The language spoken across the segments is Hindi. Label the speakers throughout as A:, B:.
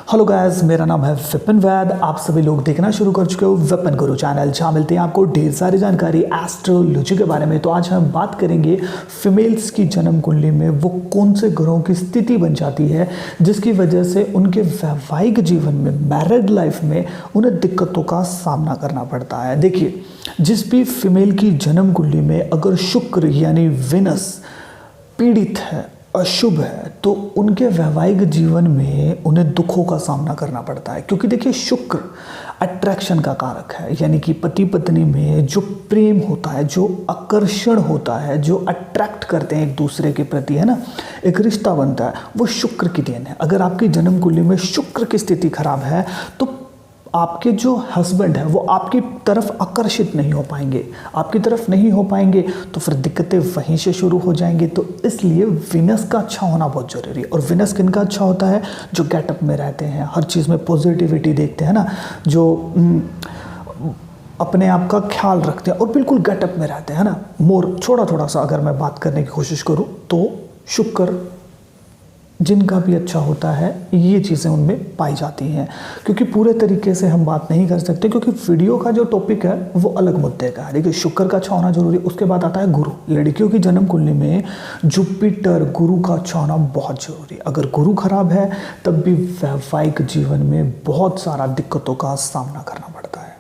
A: हेलो गाइस, मेरा नाम है विपिन वैद। आप सभी लोग देखना शुरू कर चुके हो विपिन गुरु चैनल, जहाँ मिलती है आपको ढेर सारी जानकारी एस्ट्रोलॉजी के बारे में। तो आज हम बात करेंगे फीमेल्स की जन्म कुंडली में वो कौन से ग्रहों की स्थिति बन जाती है जिसकी वजह से उनके वैवाहिक जीवन में, मैरिड लाइफ में उन्हें दिक्कतों का सामना करना पड़ता है। देखिए, जिस भी फीमेल की जन्म कुंडली में अगर शुक्र यानी विनस पीड़ित है, अशुभ है, तो उनके वैवाहिक जीवन में उन्हें दुखों का सामना करना पड़ता है। क्योंकि देखिए, शुक्र अट्रैक्शन का कारक है, यानी कि पति पत्नी में जो प्रेम होता है, जो आकर्षण होता है, जो अट्रैक्ट करते हैं एक दूसरे के प्रति, है ना, एक रिश्ता बनता है, वो शुक्र की देन है। अगर आपकी जन्म कुंडली में शुक्र की स्थिति खराब है तो आपके जो हस्बैंड है वो आपकी तरफ आकर्षित नहीं हो पाएंगे, आपकी तरफ नहीं हो पाएंगे तो फिर दिक्कतें वहीं से शुरू हो जाएंगी। तो इसलिए विनस का अच्छा होना बहुत ज़रूरी है। और विनस किन का अच्छा होता है? जो गेटअप में रहते हैं, हर चीज़ में पॉजिटिविटी देखते हैं ना, जो अपने आप का ख्याल रखते हैं और बिल्कुल गेटअप में रहते हैं ना। मोर थोड़ा सा अगर मैं बात करने की कोशिश करूँ तो शुक्र जिनका भी अच्छा होता है, ये चीज़ें उनमें पाई जाती हैं। क्योंकि पूरे तरीके से हम बात नहीं कर सकते, क्योंकि वीडियो का जो टॉपिक है वो अलग मुद्दे का है। देखिए, शुक्र का अच्छा होना जरूरी है। उसके बाद आता है गुरु। लड़कियों की जन्म कुंडली में जुपिटर, गुरु का अच्छा होना बहुत ज़रूरी है। अगर गुरु खराब है तब भी वैवाहिक जीवन में बहुत सारा दिक्कतों का सामना करना पड़ता है।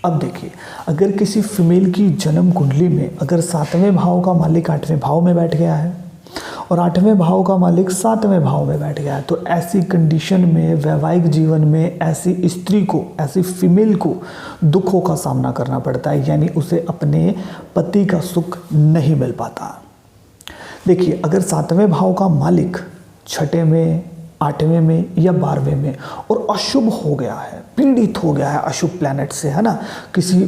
A: अब देखिए, अगर किसी फीमेल की जन्म कुंडली में अगर 7वें भाव का मालिक 8वें भाव में बैठ गया है और 8वें भाव का मालिक 7वें भाव में बैठ गया है, तो ऐसी कंडीशन में वैवाहिक जीवन में ऐसी स्त्री को, ऐसी फीमेल को दुखों का सामना करना पड़ता है, यानी उसे अपने पति का सुख नहीं मिल पाता। देखिए, अगर 7वें भाव का मालिक 6ठे में, 8वें में या 12वें में और अशुभ हो गया है, पीड़ित हो गया है अशुभ प्लैनेट से, है ना, किसी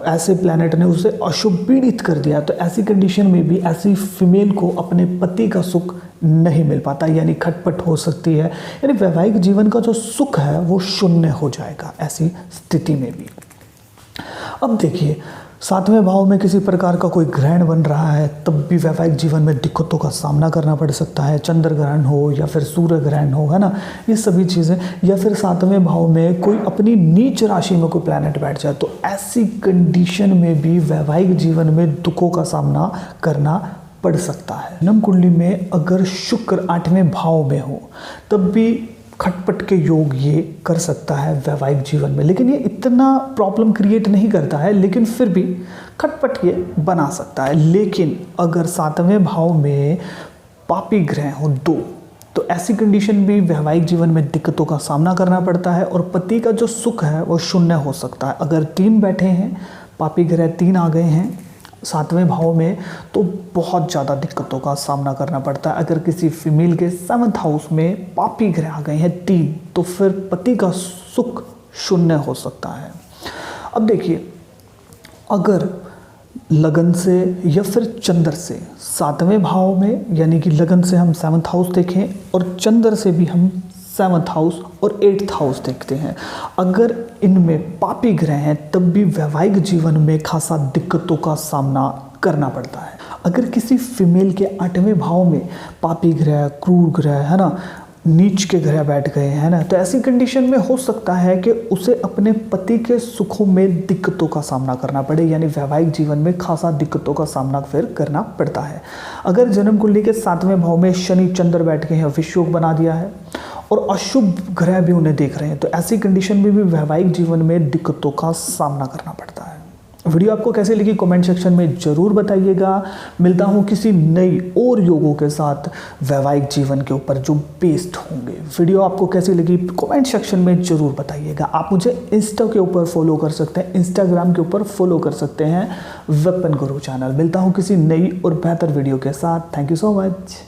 A: ऐसे प्लैनेट ने उसे अशुभ पीड़ित कर दिया, तो ऐसी कंडीशन में भी ऐसी फीमेल को अपने पति का सुख नहीं मिल पाता, यानी खटपट हो सकती है, यानी वैवाहिक जीवन का जो सुख है वो शून्य हो जाएगा ऐसी स्थिति में भी। अब देखिए, 7वें भाव में किसी प्रकार का कोई ग्रहण बन रहा है तब भी वैवाहिक जीवन में दिक्कतों का सामना करना पड़ सकता है। चंद्र ग्रहण हो या फिर सूर्य ग्रहण हो, है ना, ये सभी चीज़ें, या फिर 7वें भाव में कोई अपनी नीच राशि में कोई प्लैनेट बैठ जाए, तो ऐसी कंडीशन में भी वैवाहिक जीवन में दुखों का सामना करना पड़ सकता है। जन्म कुंडली में अगर शुक्र 8वें भाव में हो तब भी खटपट के योग ये कर सकता है वैवाहिक जीवन में, लेकिन ये इतना प्रॉब्लम क्रिएट नहीं करता है, लेकिन फिर भी खटपट ये बना सकता है। लेकिन अगर 7वें भाव में पापी ग्रह हो 2, तो ऐसी कंडीशन भी वैवाहिक जीवन में दिक्कतों का सामना करना पड़ता है और पति का जो सुख है वो शून्य हो सकता है। अगर 3 बैठे हैं, पापी ग्रह 3 आ गए हैं 7वें भाव में, तो बहुत ज़्यादा दिक्कतों का सामना करना पड़ता है। अगर किसी फीमेल के 7th हाउस में पापी ग्रह आ गए हैं 3, तो फिर पति का सुख शून्य हो सकता है। अब देखिए, अगर लगन से या फिर चंद्र से 7वें भाव में, यानी कि लगन से हम 7th हाउस देखें और चंद्र से भी हम 7th हाउस और 8th हाउस देखते हैं, अगर इनमें पापी ग्रह हैं तब भी वैवाहिक जीवन में खासा दिक्कतों का सामना करना पड़ता है। अगर किसी फीमेल के 8वें भाव में पापी ग्रह, क्रूर ग्रह, है ना, नीच के ग्रह बैठ गए हैं ना, तो ऐसी कंडीशन में हो सकता है कि उसे अपने पति के सुखों में दिक्कतों का सामना करना पड़े, यानी वैवाहिक जीवन में खासा दिक्कतों का सामना फिर करना पड़ता है। अगर जन्म कुंडली के 7वें भाव में शनि चंद्र बैठ गए हैं, विषयोग बना दिया है और अशुभ ग्रह भी उन्हें देख रहे हैं, तो ऐसी कंडीशन में भी वैवाहिक जीवन में दिक्कतों का सामना करना पड़ता है। वीडियो आपको कैसे लगी कमेंट सेक्शन में ज़रूर बताइएगा। मिलता हूँ किसी नई और योगों के साथ वैवाहिक जीवन के ऊपर जो बेस्ड होंगे। वीडियो आपको कैसी लगी कमेंट सेक्शन में ज़रूर बताइएगा। आप मुझे इंस्टा के ऊपर फॉलो कर सकते हैं, इंस्टाग्राम के ऊपर फॉलो कर सकते हैं विपिन गुरु चैनल। मिलता हूँ किसी नई और बेहतर वीडियो के साथ। Thank you so much.